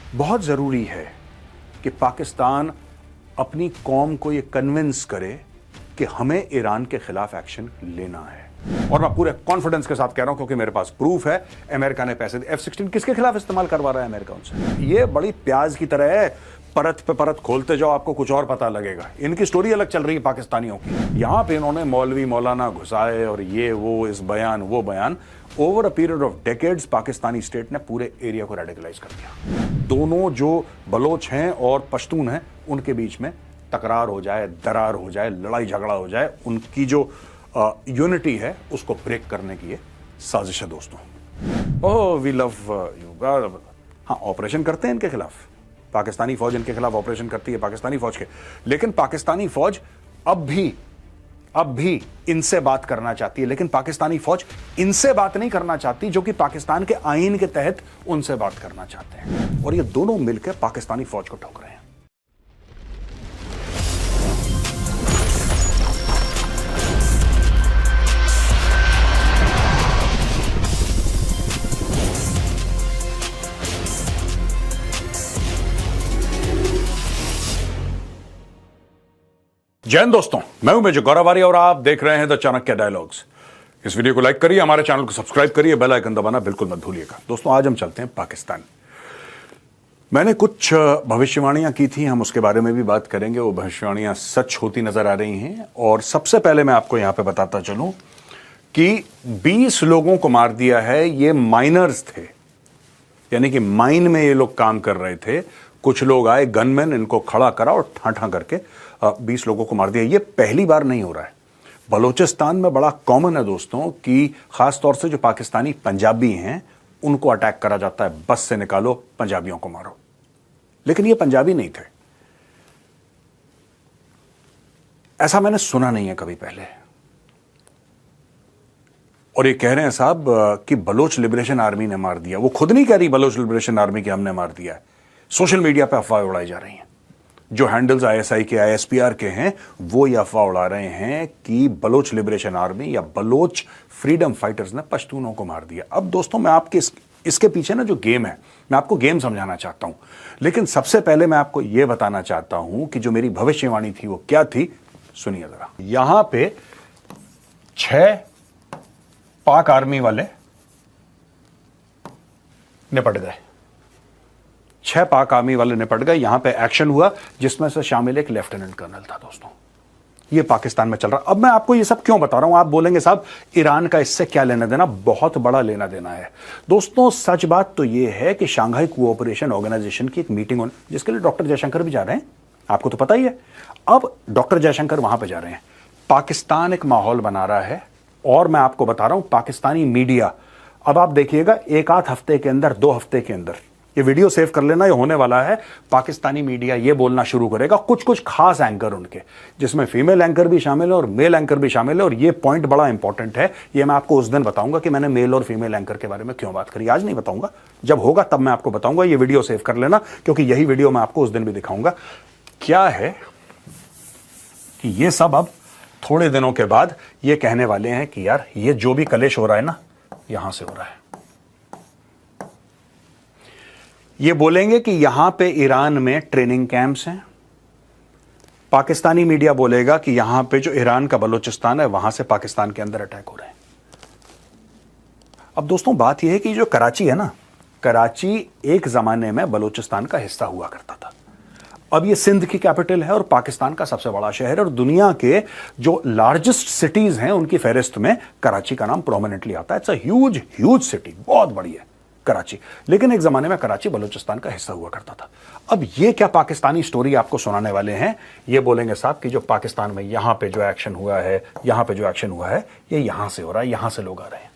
बहुत ज़रूरी है कि पाकिस्तान अपनी कौम को ये कन्विंस करे कि हमें ईरान के खिलाफ एक्शन लेना है। और मैं पूरे कॉन्फिडेंस के साथ कह रहा हूं क्योंकि मेरे पास प्रूफ है। अमेरिका ने पैसे F-16 किसके खिलाफ इस्तेमाल करवा रहा है अमेरिका उनसे? ये बड़ी प्याज की तरह है, परत पे परत खोलते जाओ आपको कुछ और पता लगेगा। इनकी स्टोरी अलग चल रही है पाकिस्तानियों की। यहां पे इन्होंने मौलवी मौलाना घुसाए और ये वो, इस बयान वो बयान। Over a period of decades Pakistani state ने पूरे एरिया को रेडिकलाइज कर दिया। दोनों जो बलोच हैं और पश्तून हैं उनके बीच में तकरार हो जाए, दरार हो जाए, लड़ाई झगड़ा हो जाए, उनकी जो यूनिटी है उसको ब्रेक करने की ये साजिश है दोस्तों। Oh we love you. हाँ, ऑपरेशन करते हैं इनके खिलाफ, पाकिस्तानी फौज इनके खिलाफ ऑपरेशन करती है, पाकिस्तानी फौज के। लेकिन पाकिस्तानी फौज अब भी इनसे बात करना चाहती है, लेकिन पाकिस्तानी फौज इनसे बात नहीं करना चाहती जो कि पाकिस्तान के आईन के तहत उनसे बात करना चाहते हैं। और ये दोनों मिलकर पाकिस्तानी फौज को ठोक रहे हैं। जय हिंद दोस्तों, मैं हूं मेजर गौरव आर्य और आप देख रहे हैं द चाणक्य डायलॉग्स। इस वीडियो को लाइक करिए, हमारे चैनल को सब्सक्राइब करिए, बेल आइकन दबाना बिल्कुल मत भूलिएगा। दोस्तों आज हम चलते हैं पाकिस्तान। मैंने कुछ भविष्यवाणियां की थी, हम उसके बारे में भी बात करेंगे। वो भविष्यवाणियां सच होती नजर आ रही हैं। और सबसे पहले मैं आपको यहां पे बताता चलूं कि 20 लोगों को मार दिया है। ये माइनर्स थे, यानी कि माइन में ये लोग काम कर रहे थे। कुछ लोग आए, गनमैन, इनको खड़ा करा और ठाठा करके 20 लोगों को मार दिया। ये पहली बार नहीं हो रहा है। बलूचिस्तान में बड़ा कॉमन है दोस्तों कि खास तौर से जो पाकिस्तानी पंजाबी हैं उनको अटैक करा जाता है, बस से निकालो, पंजाबियों को मारो। लेकिन ये पंजाबी नहीं थे, ऐसा मैंने सुना नहीं है कभी पहले। और ये कह रहे हैं साहब कि बलोच लिबरेशन आर्मी ने मार दिया। वो खुद नहीं कह रही बलोच लिबरेशन आर्मी की हमने मार दिया है। सोशल मीडिया पे अफवाह उड़ाई जा रही हैं। जो हैंडल्स ISI के, ISPR के हैं वो ये अफवाह उड़ा रहे हैं कि बलोच लिबरेशन आर्मी या बलोच फ्रीडम फाइटर्स ने पश्तूनों को मार दिया। अब दोस्तों मैं आपके इसके पीछे ना जो गेम है, मैं आपको गेम समझाना चाहता हूं। लेकिन सबसे पहले मैं आपको यह बताना चाहता हूं कि जो मेरी भविष्यवाणी थी वो क्या थी, सुनिए जरा। यहां पे 6 पाक आर्मी वाले निपट गए। 6 पाक आर्मी वाले निपट गए। यहां पे एक्शन हुआ जिसमें से शामिल एक लेफ्टिनेंट कर्नल था दोस्तों। ये पाकिस्तान में चल रहा। अब मैं आपको ये सब क्यों बता रहा हूं? आप बोलेंगे साहब ईरान का इससे क्या लेना देना? बहुत बड़ा लेना देना है दोस्तों। सच बात तो ये है कि शंघाई कोऑपरेशन ऑर्गेनाइजेशन की एक मीटिंग होने, जिसके लिए डॉक्टर जयशंकर भी जा रहे हैं, आपको तो पता ही है। अब डॉक्टर जयशंकर वहां पर जा रहे हैं। पाकिस्तान एक माहौल बना रहा है और मैं आपको बता रहा हूं पाकिस्तानी मीडिया, अब आप देखिएगा एक आध हफ्ते के अंदर, 2 हफ्ते के अंदर, ये वीडियो सेव कर लेना, ये होने वाला है। पाकिस्तानी मीडिया ये बोलना शुरू करेगा, कुछ खास एंकर उनके, जिसमें फीमेल एंकर भी शामिल है और मेल एंकर भी शामिल है। और ये पॉइंट बड़ा इंपॉर्टेंट है। ये मैं आपको उस दिन बताऊंगा कि मैंने मेल और फीमेल एंकर के बारे में क्यों बात करी। आज नहीं बताऊंगा, जब होगा तब मैं आपको बताऊंगा। ये वीडियो सेव कर लेना क्योंकि यही वीडियो मैं आपको उस दिन भी दिखाऊंगा। क्या है कि ये सब अब थोड़े दिनों के बाद ये कहने वाले हैं कि यार ये जो भी कलेश हो रहा है ना, यहां से हो रहा है। ये बोलेंगे कि यहां पे ईरान में ट्रेनिंग कैंप्स हैं। पाकिस्तानी मीडिया बोलेगा कि यहां पे जो ईरान का बलूचिस्तान है वहां से पाकिस्तान के अंदर अटैक हो रहे हैं। अब दोस्तों बात यह है कि जो कराची है ना, कराची एक जमाने में बलूचिस्तान का हिस्सा हुआ करता था। अब ये सिंध की कैपिटल है और पाकिस्तान का सबसे बड़ा शहर है। और दुनिया के जो लार्जेस्ट सिटीज हैं उनकी फहरिस्त में कराची का नाम प्रोमिनेंटली आता है। इट्स अ ह्यूज सिटी, बहुत बड़ी है कराची। लेकिन एक जमाने में कराची बलूचिस्तान का हिस्सा हुआ करता था। अब ये क्या पाकिस्तानी स्टोरी आपको सुनाने वाले हैं? ये बोलेंगे साहब कि जो पाकिस्तान में यहां पे जो एक्शन हुआ है, यहां पे जो एक्शन हुआ है, ये यहां से हो रहा है, यहां से लोग आ रहे हैं।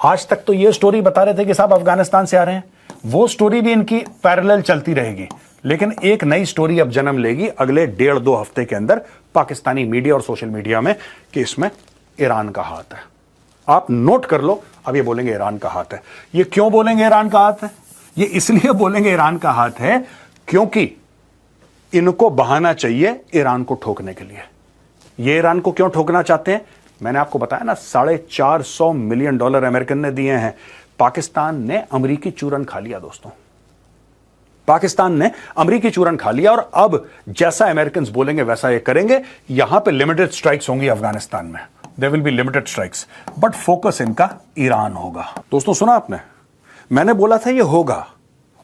आज तक तो ये स्टोरी बता रहे थे कि साहब अफगानिस्तान से आ रहे हैं। वो स्टोरी भी इनकी पैरेलल चलती रहेगी। लेकिन एक नई स्टोरी अब जन्म लेगी अगले 1.5-2 हफ्ते के अंदर पाकिस्तानी मीडिया और सोशल मीडिया में कि इसमें ईरान का हाथ है। आप नोट कर लो, अब ये बोलेंगे ईरान का हाथ है। ये क्यों बोलेंगे ईरान का हाथ है? ये इसलिए बोलेंगे ईरान का हाथ है क्योंकि इनको बहाना चाहिए ईरान को ठोकने के लिए। ये ईरान को क्यों ठोकना चाहते हैं? मैंने आपको बताया ना, $450 मिलियन अमेरिकन ने दिए हैं। पाकिस्तान ने अमेरिकी चूरन खा लिया दोस्तों। पाकिस्तान ने अमेरिकी चूरन खा लिया और अब जैसा अमेरिकन्स बोलेंगे वैसा ये करेंगे। यहां पे लिमिटेड स्ट्राइक्स होंगी अफगानिस्तान में, there will be limited strikes, but focus इनका ईरान होगा। दोस्तों सुना आपने, मैंने बोला था ये होगा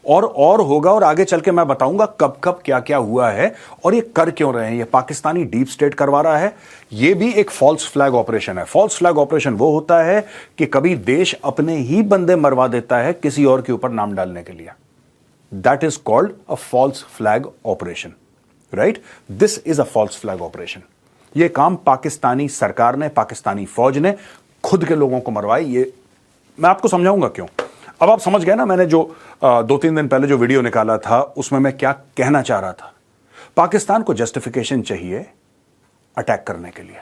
और होगा, और आगे चल के मैं बताऊंगा कब कब क्या क्या हुआ है और ये कर क्यों रहे हैं। ये पाकिस्तानी डीप स्टेट करवा रहा है। ये भी एक फॉल्स फ्लैग ऑपरेशन है। फॉल्स फ्लैग ऑपरेशन वो होता है कि कभी देश अपने ही बंदे मरवा देता है किसी और के ऊपर नाम डालने के लिए। That is called a false flag operation, right? This is a false flag operation. ये काम पाकिस्तानी सरकार ने, पाकिस्तानी फौज ने खुद के लोगों को मरवाई। ये मैं आपको समझाऊंगा क्यों। अब आप समझ गए ना, मैंने जो 2-3 दिन पहले जो वीडियो निकाला था उसमें मैं क्या कहना चाह रहा था। पाकिस्तान को जस्टिफिकेशन चाहिए अटैक करने के लिए।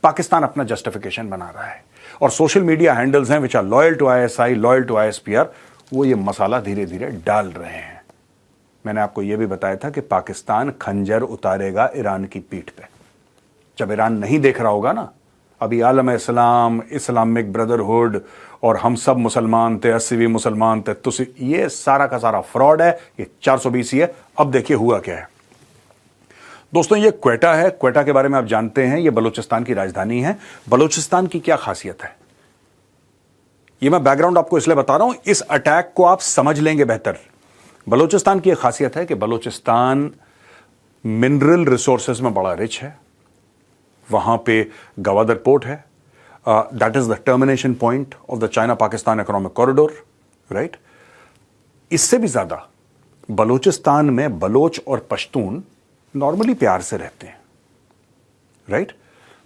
पाकिस्तान अपना जस्टिफिकेशन बना रहा है और सोशल मीडिया हैंडल्स हैं which are loyal to ISI, loyal to ISPR, वो ये मसाला धीरे धीरे डाल रहे हैं। मैंने आपको यह भी बताया था कि पाकिस्तान खंजर उतारेगा ईरान की पीठ पे। जब ईरान नहीं देख रहा होगा ना, अभी आलम इस्लाम, इस्लामिक ब्रदरहुड और हम सब मुसलमान थे, 80 भी मुसलमान थे, तो ये सारा का सारा फ्रॉड है, ये 420 ही है। अब देखिए हुआ क्या है। दोस्तों ये क्वेटा है। क्वेटा के बारे में आप जानते हैं, ये बलूचिस्तान की राजधानी है। बलूचिस्तान की क्या खासियत है, ये मैं बैकग्राउंड आपको इसलिए बता रहा हूं, इस अटैक को आप समझ लेंगे बेहतर। बलूचिस्तान की एक खासियत है कि बलूचिस्तान मिनरल रिसोर्सेज में बड़ा रिच है। वहां पे गवादर पोर्ट है, that is the termination point of the China Pakistan economic corridor, right? इससे भी ज्यादा बलूचिस्तान में बलोच और पश्तून नॉर्मली प्यार से रहते हैं, राइट?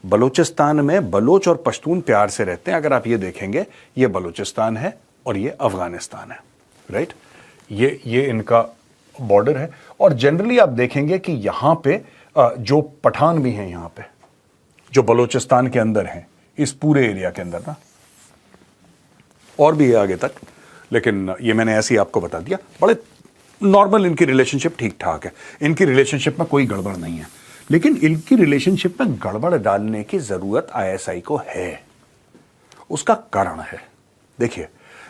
बलूचिस्तान में बलोच और पश्तून प्यार से रहते हैं। अगर आप ये देखेंगे, ये बलूचिस्तान है और ये अफगानिस्तान है, राइट? ये इनका बॉर्डर है। और जनरली आप देखेंगे कि यहां पे जो पठान भी हैं, यहां पे जो बलूचिस्तान के अंदर हैं, इस पूरे एरिया के अंदर ना, और भी है आगे तक, लेकिन ये मैंने ऐसे ही आपको बता दिया। बड़े नॉर्मल इनकी रिलेशनशिप ठीक ठाक है, इनकी रिलेशनशिप में कोई गड़बड़ नहीं है। लेकिन इनकी रिलेशनशिप में गड़बड़ डालने की जरूरत आईएसआई को है। उसका कारण है, देखिए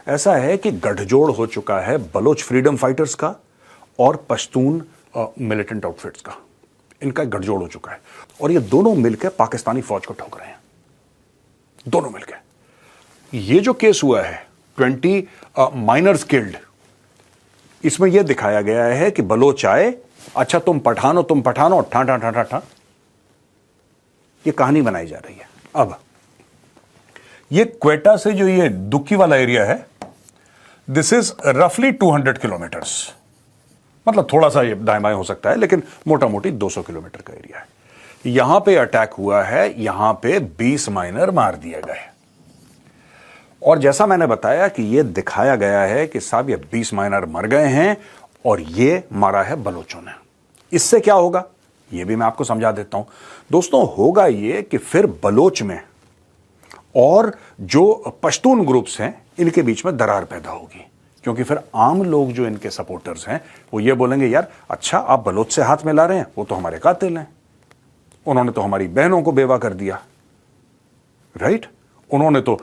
ऐसा है कि गठजोड़ हो चुका है बलोच फ्रीडम फाइटर्स का और पश्तून मिलिटेंट आउटफिट्स का। इनका गठजोड़ हो चुका है और ये दोनों मिलकर पाकिस्तानी फौज को ठोक रहे हैं, दोनों मिलकर। ये जो केस हुआ है 20 माइनर्स किल्ड, इसमें यह दिखाया गया है कि बलोच आए, अच्छा तुम पठान हो, ठा ठा ठा ठा ठा, ये कहानी बनाई जा रही है। अब ये क्वेटा से जो ये दुक्की वाला एरिया है, दिस इज रफली 200 किलोमीटर्स, मतलब थोड़ा सा ये दाएं बाएं हो सकता है, लेकिन मोटा मोटी 200 किलोमीटर का एरिया है। यहां पे अटैक हुआ है, यहां पे 20 माइनर मार दिए गए। और जैसा मैंने बताया कि ये दिखाया गया है कि साहब ये 20 माइनर मर गए हैं और ये मारा है बलोचों ने। इससे क्या होगा ये भी मैं आपको समझा देता हूं। दोस्तों होगा ये कि फिर बलोच में और जो पश्तून ग्रुप्स हैं इनके बीच में दरार पैदा होगी, क्योंकि फिर आम लोग जो इनके सपोर्टर्स हैं वो ये बोलेंगे, यार अच्छा आप बलोच से हाथ मिला रहे हैं, वो तो हमारे कातिल हैं, उन्होंने तो हमारी बहनों को बेवा कर दिया, राइट? उन्होंने तो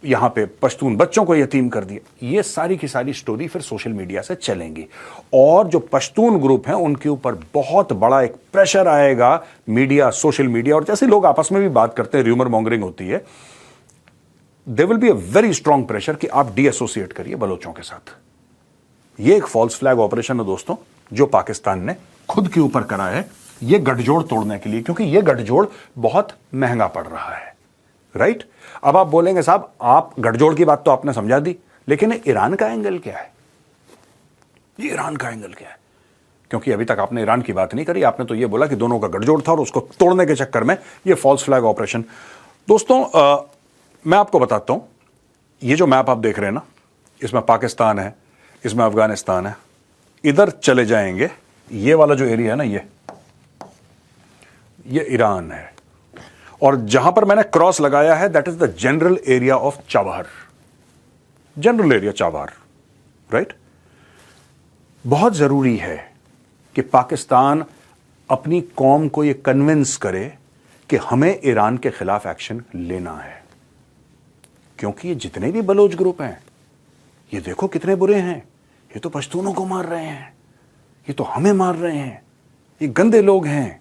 यहां पे पश्तून बच्चों को यतीम कर दिया। ये सारी की सारी स्टोरी फिर सोशल मीडिया से चलेंगी और जो पश्तून ग्रुप हैं उनके ऊपर बहुत बड़ा एक प्रेशर आएगा, मीडिया, सोशल मीडिया, और जैसे लोग आपस में भी बात करते हैं, र्यूमर मॉन्गरिंग होती है, there will be a very strong pressure कि आप डी एसोसिएट करिए बलोचों के साथ। यह एक फॉल्स फ्लैग ऑपरेशन है दोस्तों, जो पाकिस्तान ने खुद के ऊपर करा है, यह गठजोड़ तोड़ने के लिए, क्योंकि यह गठजोड़ बहुत महंगा पड़ रहा है, राइट? अब आप बोलेंगे साहब आप गठजोड़ की बात तो आपने समझा दी, लेकिन ईरान का एंगल क्या है? ये ईरान का एंगल क्या है? क्योंकि अभी तक आपने ईरान की बात नहीं करी, आपने तो यह बोला कि दोनों का गठजोड़ था और उसको तोड़ने के चक्कर में यह फॉल्स फ्लैग ऑपरेशन। दोस्तों मैं आपको बताता हूं, ये जो मैप आप देख रहे हैं ना, इसमें पाकिस्तान है, इसमें अफगानिस्तान है, इधर चले जाएंगे, ये वाला जो एरिया है ना, ये ईरान है, और जहां पर मैंने क्रॉस लगाया है that is the general area of Chabahar, general area Chabahar, right? बहुत जरूरी है कि पाकिस्तान अपनी कौम को यह कन्विंस करे कि हमें ईरान के खिलाफ एक्शन लेना है, क्योंकि ये जितने भी बलोच ग्रुप हैं, ये देखो कितने बुरे हैं, ये तो पश्तूनों को मार रहे हैं, ये तो हमें मार रहे हैं, ये गंदे लोग हैं,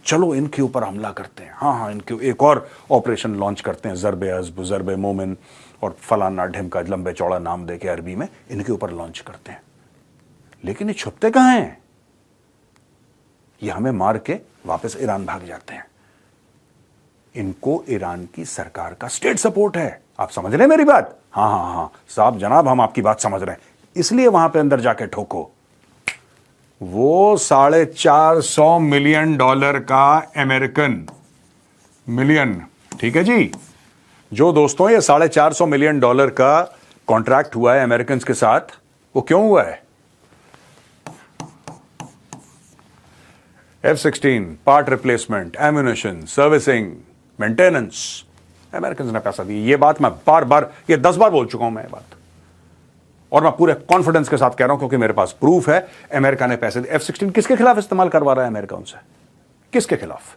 चलो इनके ऊपर हमला करते हैं। हाँ, इनके एक और ऑपरेशन लॉन्च करते हैं, ज़रबे अज़्ब, ज़रबे मोमिन और फलाना ढिमका लंबे चौड़ा नाम देके अरबी में इनके ऊपर लॉन्च करते हैं। लेकिन ये छुपते कहाँ हैं? ये हमें मार के वापस ईरान भाग जाते हैं। इनको ईरान की सरकार का स्टेट सपोर्ट है। आप समझ रहे हैं मेरी बात? हाँ साहब जनाब, हम आपकी बात समझ रहे हैं, इसलिए वहां पे अंदर जाके ठोको। वो $450 मिलियन का अमेरिकन मिलियन, ठीक है जी, जो दोस्तों ये $450 मिलियन का कॉन्ट्रैक्ट हुआ है अमेरिकन के साथ, वो क्यों हुआ है? F-16 part replacement, ammunition, servicing, maintenance, American ने पैसा दिया। ये बात मैं बार बार, ये 10 बार बोल चुका हूं मैं ये बात, और मैं पूरे कॉन्फिडेंस के साथ कह रहा हूं क्योंकि मेरे पास प्रूफ है। अमेरिका ने पैसे दिए। F-16 किसके खिलाफ इस्तेमाल करवा रहा है अमेरिका उनसे? किसके खिलाफ?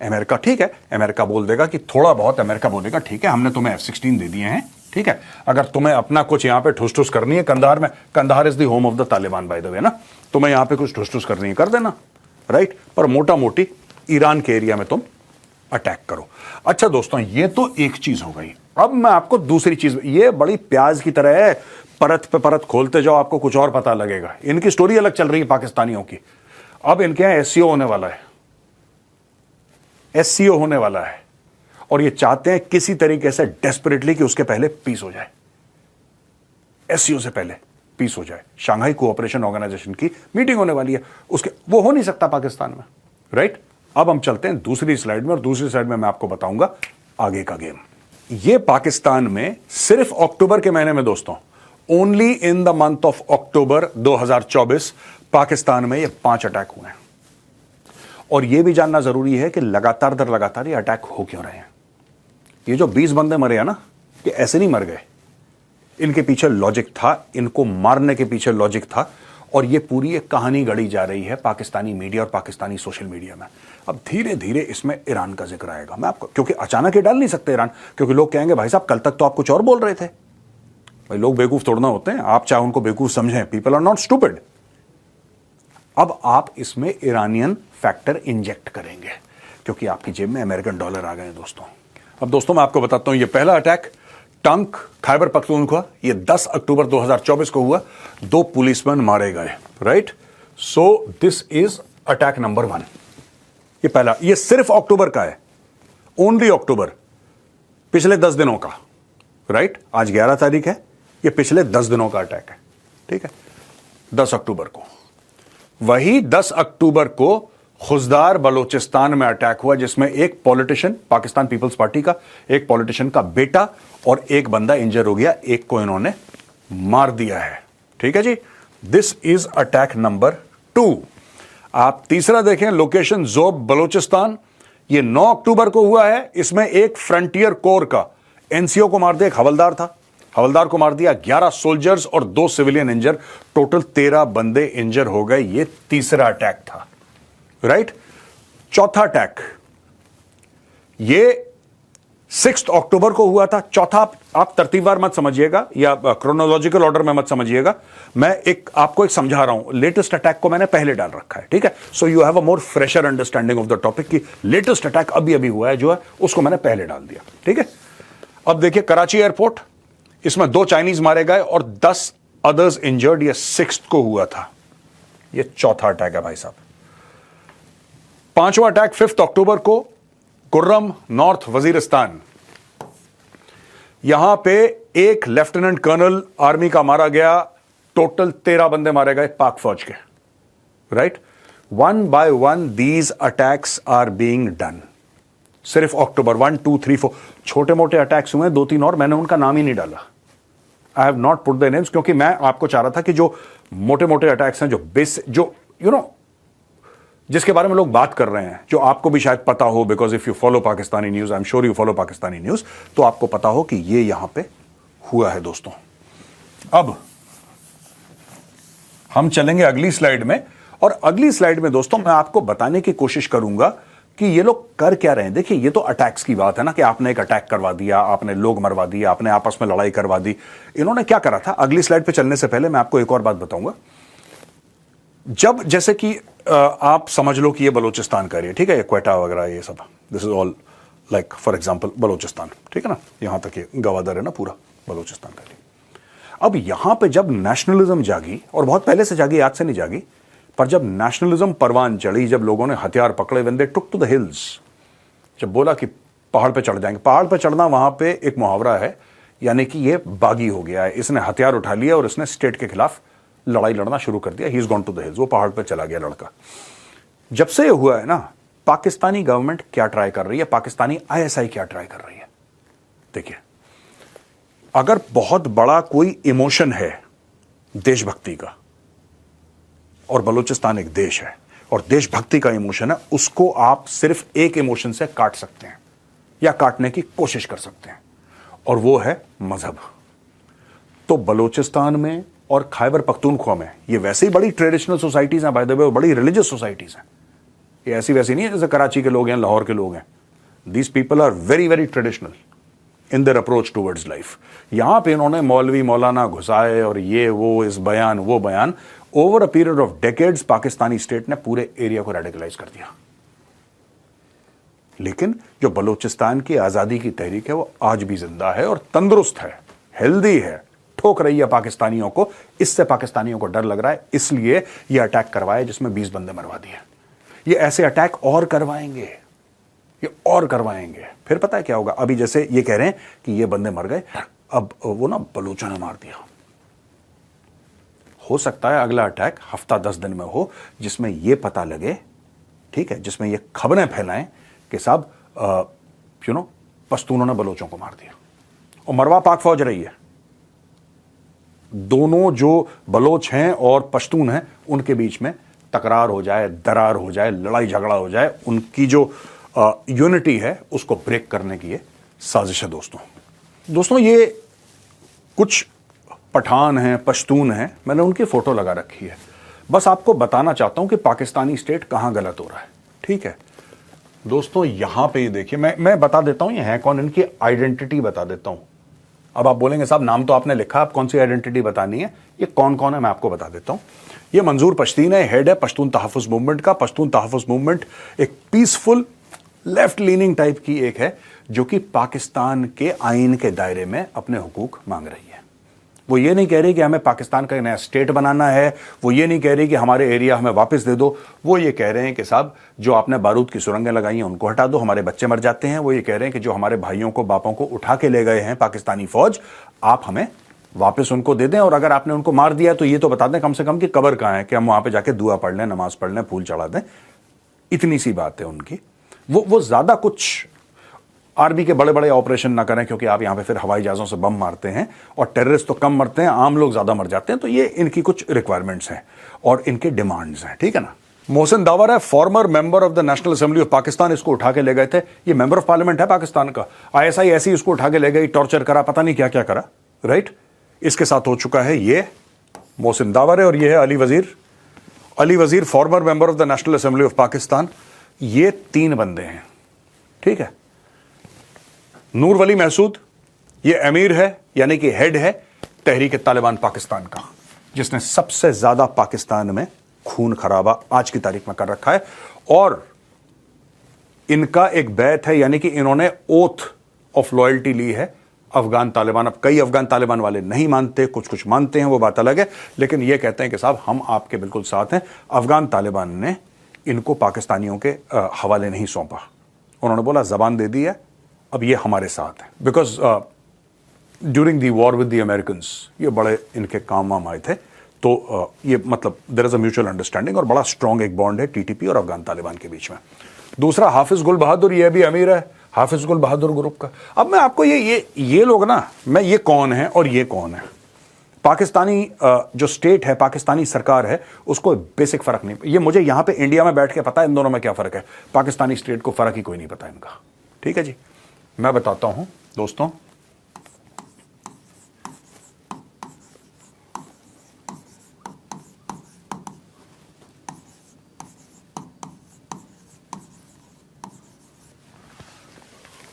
अमेरिका, ठीक है, अमेरिका बोल देगा कि थोड़ा बहुत, अमेरिका बोलेगा ठीक है हमने तुम्हें F-16 दे दिए हैं, ठीक है, अगर तुम्हें अपना कुछ यहां पे ठुस ठुस करनी है कंधार में, Kandahar is the home of the Taliban by the way ना, तुम्हें यहां पे कुछ ठुस ठुस करनी है कर देना, राइट, पर मोटा मोटी ईरान के एरिया में तुम अटैक करो। अच्छा दोस्तों, ये तो एक चीज हो गई। अब मैं आपको दूसरी चीज, ये बड़ी प्याज की तरह है, परत पे परत खोलते जाओ आपको कुछ और पता लगेगा। इनकी स्टोरी अलग चल रही है पाकिस्तानियों की। अब इनके यहां SCO होने वाला है, SCO होने वाला है, और ये चाहते हैं किसी तरीके से डेस्परेटली कि उसके पहले पीस हो जाए, SCO से पहले पीस हो जाए। शंघाई कोऑपरेशन ऑर्गेनाइजेशन की मीटिंग होने वाली है, उसके वो हो नहीं सकता पाकिस्तान में, राइट। अब हम चलते हैं दूसरी स्लाइड में, और दूसरी स्लाइड में मैं आपको बताऊंगा आगे का गेम। ये पाकिस्तान में सिर्फ अक्टूबर के महीने में दोस्तों, only in the month of October 2024 Pakistan में ये 5 अटैक हुए हैं। और यह भी जानना जरूरी है कि लगातार दर लगातार ये अटैक हो क्यों रहे हैं। ये जो 20 बंदे मरे हैं ना, ये ऐसे नहीं मर गए, इनके पीछे लॉजिक था, इनको मारने के पीछे लॉजिक था, और ये पूरी एक कहानी गढ़ी जा रही है पाकिस्तानी मीडिया और पाकिस्तानी सोशल मीडिया में। अब धीरे धीरे इसमें ईरान का जिक्र आएगा, मैं आपको, क्योंकि अचानक ये डाल नहीं सकते ईरान, क्योंकि लोग कहेंगे भाई साहब कल तक तो आप कुछ और बोल रहे थे। भाई लोग बेवकूफ तोड़ना होते हैं, आप चाहे उनको बेवकूफ समझें, पीपल आर नॉट स्टूपिड। अब आप इसमें ईरानियन फैक्टर इंजेक्ट करेंगे क्योंकि आपकी जेब में अमेरिकन डॉलर आ गए हैं दोस्तों। अब दोस्तों मैं आपको बताता हूं, ये पहला अटैक टंक खैबर पख्तूनख्वा, ये 10 अक्टूबर 2024 को हुआ, 2 पुलिसमैन मारे गए, right. So this is attack number 1। ये पहला, ये सिर्फ अक्टूबर का है, ओनली अक्टूबर, पिछले 10 दिनों का, राइट। आज 11 तारीख है, ये पिछले 10 दिनों का अटैक है, ठीक है, 10 अक्टूबर को। वही 10 अक्टूबर को खुजदार बलोचिस्तान में अटैक हुआ, जिसमें एक पॉलिटिशियन, पाकिस्तान पीपल्स पार्टी का एक पॉलिटिशियन का बेटा और एक बंदा इंजर हो गया, एक को इन्होंने मार दिया है, ठीक है जी। This is attack number 2। आप तीसरा देखें, लोकेशन जोब बलोचिस्तान, ये 9 अक्टूबर को हुआ है। इसमें एक फ्रंटियर कोर का NCO को मार दिया, एक हवलदार था, हवलदार को मार दिया, 11 सोल्जर्स और 2 सिविलियन इंजर, टोटल 13 बंदे इंजर हो गए। ये तीसरा अटैक था, राइट। चौथा अटैक ये 6 अक्टूबर को हुआ था। चौथा, आप तरतीबवार मत समझिएगा या क्रोनोलॉजिकल ऑर्डर में मत समझिएगा, मैं आपको एक समझा रहा हूं। लेटेस्ट अटैक को मैंने पहले डाल रखा है, ठीक है, so you have a more fresher understanding of the topic कि लेटेस्ट अटैक अभी अभी हुआ है जो है, उसको मैंने पहले डाल दिया, ठीक है। अब देखिए कराची एयरपोर्ट, इसमें 2 चाइनीज मारे गए और 10 अदर्स इंजर्ड, ये 6 को हुआ था। ये चौथा अटैक है भाई साहब। 5वां अटैक 5 अक्टूबर को, कुर्रम, नॉर्थ वजीरिस्तान, यहां पे एक लेफ्टिनेंट कर्नल आर्मी का मारा गया, टोटल 13 बंदे मारे गए पाक फौज के, right. 1 by 1 these attacks are being done. सिर्फ अक्टूबर 1, 2, 3, 4 छोटे मोटे अटैक्स हुए, 2-3 और, मैंने उनका नाम ही नहीं डाला। I have not put the names, क्योंकि मैं आपको चाह रहा था कि जो मोटे मोटे अटैक्स हैं, जो बेस, जो यू नो जिसके बारे में लोग बात कर रहे हैं, जो आपको भी शायद पता हो, because if you follow Pakistani news, I am sure you follow Pakistani news, तो आपको पता हो कि ये यहां पे हुआ है दोस्तों। अब हम चलेंगे अगली स्लाइड में, और अगली स्लाइड में दोस्तों मैं आपको बताने की कोशिश करूंगा कि ये लोग कर क्या रहे हैं। देखिए, ये तो अटैक्स की बात है ना, कि आपने एक अटैक करवा दिया, आपने लोग मरवा दिए, आपने आपस में लड़ाई करवा दी। इन्होंने क्या करा था, अगली स्लाइड पे चलने से पहले मैं आपको एक और बात बताऊंगा। जब जैसे कि आप समझ लो कि ये बलूचिस्तान का एरिया, ठीक है, ये क्वेटा वगैरह ये सब, this is all like for example Balochistan, ठीक है ना, यहां तक ये गवादर है ना पूरा बलूचिस्तान का एरिया। अब यहां पे जब नेशनलिज्म जागी, और बहुत पहले से जागी, आज से नहीं जागी, पर जब नेशनलिज्म परवान चढ़ी, जब लोगों ने हथियार पकड़े, when they took to the hills, जब बोला कि पहाड़ पे चढ़ जाएंगे। पहाड़ पे चढ़ना वहां पे एक मुहावरा है, यानी कि ये बागी हो गया है, इसने हथियार उठा लिया और इसने स्टेट के खिलाफ लड़ाई लड़ना शुरू कर दिया। He is gone to the hills, वो पहाड़ पे चला गया लड़का। जब से ये हुआ है ना, पाकिस्तानी गवर्नमेंट क्या ट्राई कर रही है, पाकिस्तानी आईएसआई क्या ट्राई कर रही है। देखिए, अगर बहुत बड़ा कोई इमोशन है देशभक्ति का, और बलूचिस्तान एक देश है और देशभक्ति का इमोशन है, उसको आप सिर्फ एक इमोशन से काट सकते हैं या काटने की कोशिश कर सकते हैं, और वो है मजहब। तो बलूचिस्तान में और खैबर पख्तूनख्वा में ये वैसे ही बड़ी ट्रेडिशनल सोसाइटीज हैं, बाय द वे, बड़ी रिलीजियस सोसाइटीज हैं। ये ऐसी वैसी नहीं है जैसे कराची के लोग हैं, लाहौर के लोग हैं। These people are very very traditional in their approach towards life. यहां पे इन्होंने मौलवी मौलाना घुसाए और ये वो, इस बयान वो बयान, over a period of decades Pakistani state ने पूरे एरिया को रेडिकलाइज कर दिया। लेकिन जो बलूचिस्तान की आजादी की तहरीक है वो आज भी जिंदा है और तंदुरुस्त है, हेल्दी है, ठोक रही है पाकिस्तानियों को। इससे पाकिस्तानियों को डर लग रहा है, इसलिए ये अटैक करवाए जिसमें 20 बंदे मरवा दिए। ये ऐसे अटैक और करवाएंगे, ये और करवाएंगे। फिर पता है क्या होगा, अभी जैसे ये कह रहे हैं कि ये बंदे मर गए, अब वो ना बलूचों ने मार दिया। हो सकता है अगला अटैक हफ्ता 10 दिन में हो, जिसमें ये पता लगे, ठीक है, जिसमें ये खबरें फैलाएं कि साहब पश्तूनों ने बलोचों को मार दिया। और मरवा पाक फौज रही है। दोनों जो बलोच हैं और पश्तून हैं उनके बीच में तकरार हो जाए, दरार हो जाए, लड़ाई झगड़ा हो जाए, उनकी जो यूनिटी है उसको ब्रेक करने की ये साजिश है। दोस्तों ये कुछ पठान हैं, पश्तून हैं, मैंने उनकी फोटो लगा रखी है। बस आपको बताना चाहता हूं कि पाकिस्तानी स्टेट कहां गलत हो रहा है, ठीक है दोस्तों। यहां पे ये देखिए, मैं बता देता हूं ये है कौन, इनकी आइडेंटिटी बता देता हूं। अब आप बोलेंगे साहब नाम तो आपने लिखा, आप कौन सी आइडेंटिटी बतानी है, ये कौन कौन है मैं आपको बता देता हूं। ये मंजूर पश्तीन है, हेड है पश्तून तहफ़्फ़ुज़ मूवमेंट का। पश्तून तहफ़्फ़ुज़ मूवमेंट एक पीसफुल लेफ्ट लीनिंग टाइप की एक है, जो कि पाकिस्तान के आइन के दायरे में अपने हुकूक मांग रही है। वो ये नहीं कह रही कि हमें पाकिस्तान का नया स्टेट बनाना है, वो ये नहीं कह रही कि हमारे एरिया हमें वापस दे दो। वो ये कह रहे हैं कि साहब जो आपने बारूद की सुरंगें लगाई हैं उनको हटा दो, हमारे बच्चे मर जाते हैं। वो ये कह रहे हैं कि जो हमारे भाइयों को बापों को उठा के ले गए हैं पाकिस्तानी फौज, आप हमें वापस उनको दे दें, और अगर आपने उनको मार दिया तो ये तो बता दें कम से कम कि कब्र कहां है, कि हम वहां पे जाके दुआ पढ़ लें, नमाज पढ़ लें, फूल चढ़ा दें। इतनी सी बात है उनकी। वो ज्यादा कुछ आर्मी के बड़े बड़े ऑपरेशन ना करें, क्योंकि आप यहां पे फिर हवाई जहाजों से बम मारते हैं और टेररिस्ट तो कम मरते हैं, आम लोग ज्यादा मर जाते हैं। तो ये इनकी कुछ रिक्वायरमेंट्स हैं और इनके डिमांड्स हैं, ठीक है ना। मोहसिन दावर है, farmer member of the national assembly of Pakistan, इसको उठा के ले गए थे। ये मेंबर ऑफ पार्लियामेंट है पाकिस्तान का। आईएसआई ऐसी इसको उठा के ले गई, टॉर्चर करा, पता नहीं क्या क्या करा, राइट। इसके साथ हो चुका है ये मोहसिन दावर है, और ये है अली वजीर farmer member of the national assembly of Pakistan. ये 3 बंदे हैं, ठीक है। नूर वली महसूद, ये अमीर है, यानी कि हेड है तहरीक तालिबान पाकिस्तान का, जिसने सबसे ज्यादा पाकिस्तान में खून खराबा आज की तारीख में कर रखा है। और इनका एक बैत है, यानी कि इन्होंने ओथ ऑफ लॉयल्टी ली है अफगान तालिबान। अब कई अफगान तालिबान वाले नहीं मानते, कुछ कुछ मानते हैं, वो बात अलग है, लेकिन ये कहते हैं कि साहब हम आपके बिल्कुल साथ हैं। अफगान तालिबान ने इनको पाकिस्तानियों के हवाले नहीं सौंपा। उन्होंने बोला जबान दे दी है, अब ये हमारे साथ है। Because during the war with the Americans ये बड़े इनके काम वाम आए थे। तो ये मतलब there is a mutual understanding और बड़ा स्ट्रॉन्ग एक बॉन्ड है टीटीपी और अफगान तालिबान के बीच में। दूसरा हाफिज गुल बहादुर, ये भी अमीर है, हाफिज गुल बहादुर ग्रुप का। अब मैं आपको ये लोग ना, मैं ये कौन है और ये कौन है, पाकिस्तानी जो स्टेट है, पाकिस्तानी सरकार है, उसको बेसिक फर्क नहीं। ये मुझे यहां पे इंडिया में बैठ के पता है इन दोनों में क्या फर्क है, पाकिस्तानी स्टेट को फर्क ही कोई नहीं पता इनका, ठीक है जी। मैं बताता हूं दोस्तों,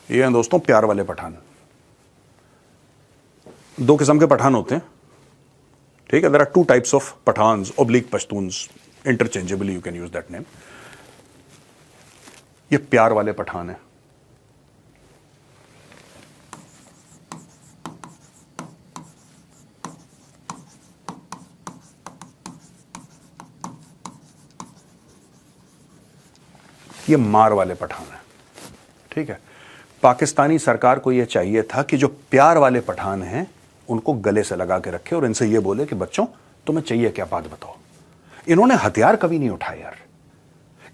ये हैं दोस्तों प्यार वाले पठान। दो किस्म के पठान होते हैं, ठीक है। There are two types of Pathans oblique Pashtuns, interchangeably you can use that name. ये प्यार वाले पठान है। ये मार वाले पठान है, ठीक है। पाकिस्तानी सरकार को यह चाहिए था कि जो प्यार वाले पठान हैं उनको गले से लगा के रखे और इनसे यह बोले कि बच्चों तुम्हें चाहिए क्या, बात बताओ। इन्होंने हथियार कभी नहीं उठाए यार,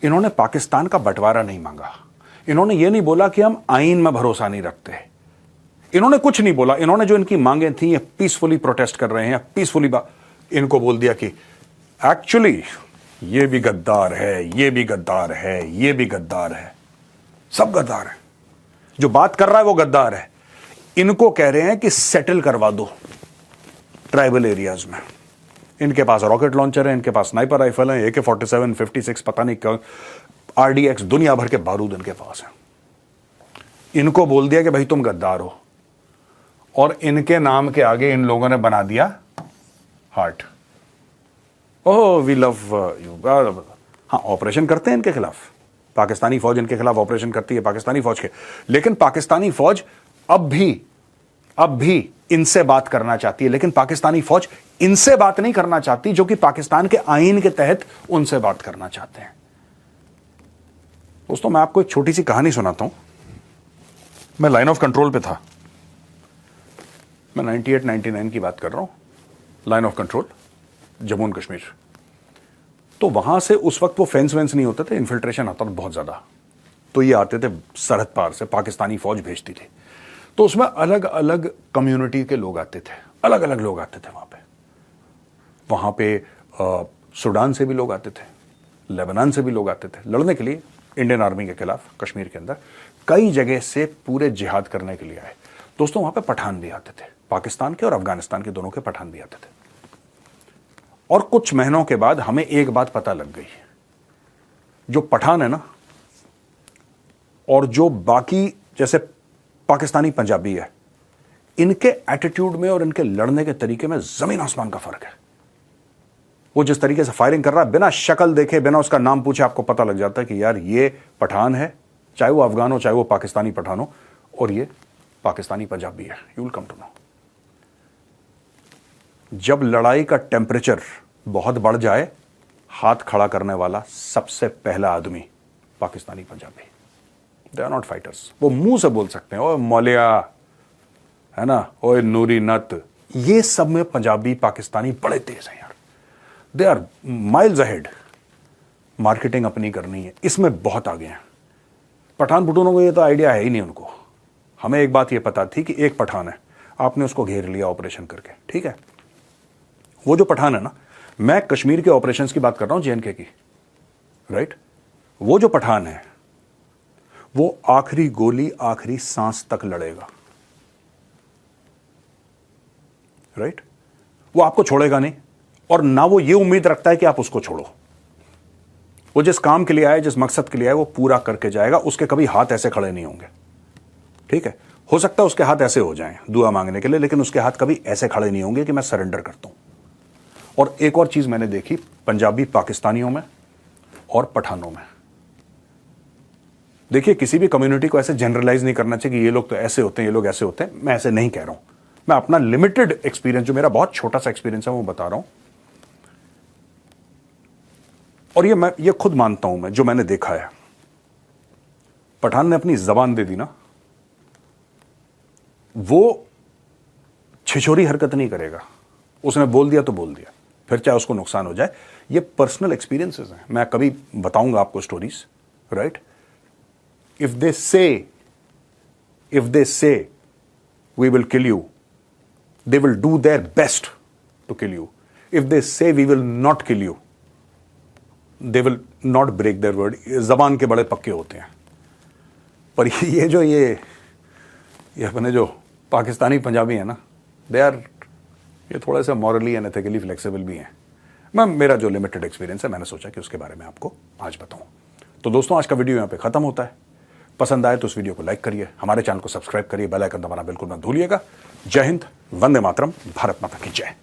इन्होंने पाकिस्तान का बंटवारा नहीं मांगा, इन्होंने यह नहीं बोला कि हम आईन में भरोसा नहीं रखते, इन्होंने कुछ नहीं बोला। इन्होंने जो इनकी मांगे थी, ये पीसफुली प्रोटेस्ट कर रहे हैं, पीसफुली इनको बोल दिया कि एक्चुअली ये भी गद्दार है, ये भी गद्दार है, ये भी गद्दार है, सब गद्दार है, जो बात कर रहा है वो गद्दार है। इनको कह रहे हैं कि सेटल करवा दो ट्राइबल एरियाज में। इनके पास रॉकेट लॉन्चर है, इनके पास स्नाइपर राइफल है, AK-47, 56 पता नहीं क्या, RDX, दुनिया भर के बारूद इनके पास है। इनको बोल दिया कि भाई तुम गद्दार हो, और इनके नाम के आगे इन लोगों ने बना दिया heart. Oh we love you. हाँ, ऑपरेशन करते हैं इनके खिलाफ, पाकिस्तानी फौज इनके खिलाफ ऑपरेशन करती है, पाकिस्तानी फौज के। लेकिन पाकिस्तानी फौज अब भी इनसे बात करना चाहती है, लेकिन पाकिस्तानी फौज इनसे बात नहीं करना चाहती, जो कि पाकिस्तान के आईन के तहत उनसे बात करना चाहते हैं। दोस्तों मैं आपको एक छोटी सी कहानी सुनाता हूं। मैं लाइन ऑफ कंट्रोल पे था, मैं 98-99 की बात कर रहा हूं। Line of control Jammu and Kashmir. तो वहां से उस वक्त वो फेंस वेंस नहीं होते थे, इन्फिल्ट्रेशन आता था बहुत ज्यादा। तो ये आते थे सरहद पार से, पाकिस्तानी फौज भेजती थी। तो उसमें अलग अलग कम्युनिटी के लोग आते थे, अलग अलग लोग आते थे वहां पे सूडान से भी लोग आते थे, लेबनान से भी लोग आते थे लड़ने के लिए इंडियन आर्मी के खिलाफ। कश्मीर के अंदर कई जगह से पूरे जिहाद करने के लिए आए। दोस्तों वहां पे पठान भी आते थे, पाकिस्तान के और अफगानिस्तान के दोनों के पठान भी आते थे। और कुछ महीनों के बाद हमें एक बात पता लग गई, जो पठान है ना, और जो बाकी जैसे पाकिस्तानी पंजाबी है, इनके एटीट्यूड में और इनके लड़ने के तरीके में जमीन आसमान का फर्क है। वो जिस तरीके से फायरिंग कर रहा है, बिना शक्ल देखे, बिना उसका नाम पूछे आपको पता लग जाता है कि यार ये पठान है, चाहे वो अफगान हो चाहे वो पाकिस्तानी पठान हो, और ये पाकिस्तानी पंजाबी है। You will come to know. जब लड़ाई का टेम्परेचर बहुत बढ़ जाए, हाथ खड़ा करने वाला सबसे पहला आदमी Pakistani Punjabi. They are not fighters. वो मुंह से बोल सकते हैं, ओए मौलिया, है ना, ओए नूरी नत, ये सब में पंजाबी पाकिस्तानी बड़े तेज हैं यार। They are miles ahead. Marketing अपनी करनी है, इसमें बहुत आगे हैं। पठान पठूनों को ये तो आइडिया है ही नहीं उनको। हमें एक बात ये पता थी कि एक पठान है, आपने उसको घेर लिया ऑपरेशन करके, ठीक है। वो जो पठान है ना, मैं कश्मीर के ऑपरेशंस की बात कर रहा हूं, JNK की, राइट। वो जो पठान है वो आखिरी गोली आखिरी सांस तक लड़ेगा, राइट। वो आपको छोड़ेगा नहीं, और ना वो ये उम्मीद रखता है कि आप उसको छोड़ो। वो जिस काम के लिए आए, जिस मकसद के लिए आए, वो पूरा करके जाएगा। उसके कभी हाथ ऐसे खड़े नहीं होंगे, ठीक है। हो सकता है उसके हाथ ऐसे हो जाएं दुआ मांगने के लिए, लेकिन उसके हाथ कभी ऐसे खड़े नहीं होंगे कि मैं सरेंडर करता हूं। और एक और चीज मैंने देखी पंजाबी पाकिस्तानियों में और पठानों में। देखिए, किसी भी कम्युनिटी को ऐसे जनरलाइज नहीं करना चाहिए कि ये लोग तो ऐसे होते हैं, ये लोग ऐसे होते हैं। मैं ऐसे नहीं कह रहा हूं, मैं अपना लिमिटेड एक्सपीरियंस, जो मेरा बहुत छोटा सा एक्सपीरियंस है, वो बता रहा हूं। और ये खुद मानता हूं मैं, जो मैंने देखा है। पठान ने अपनी जबान दे दी ना, वो छिछोरी हरकत नहीं करेगा। उसने बोल दिया तो बोल दिया, फिर चाहे उसको नुकसान हो जाए। ये पर्सनल एक्सपीरियंसेस हैं, मैं कभी बताऊंगा आपको stories, right. If they say we will kill you, they will do their best to kill you. If they say we will not kill you, they will not break their word. जबान के बड़े पक्के होते हैं। पर ये अपने जो पाकिस्तानी पंजाबी है ना, ये थोड़े से मॉरली एंड एथिकली फ्लेक्सिबल भी हैं। मेरा जो लिमिटेड एक्सपीरियंस है, मैंने सोचा कि उसके बारे में आपको आज बताऊं। तो दोस्तों, आज का वीडियो यहां पे खत्म होता है। पसंद आए तो इस वीडियो को लाइक करिए, हमारे चैनल को सब्सक्राइब करिए, बेल आइकन दबाना बिल्कुल मत भूलिएगा। जय हिंद, वंदे मातरम, भारत माता की जय।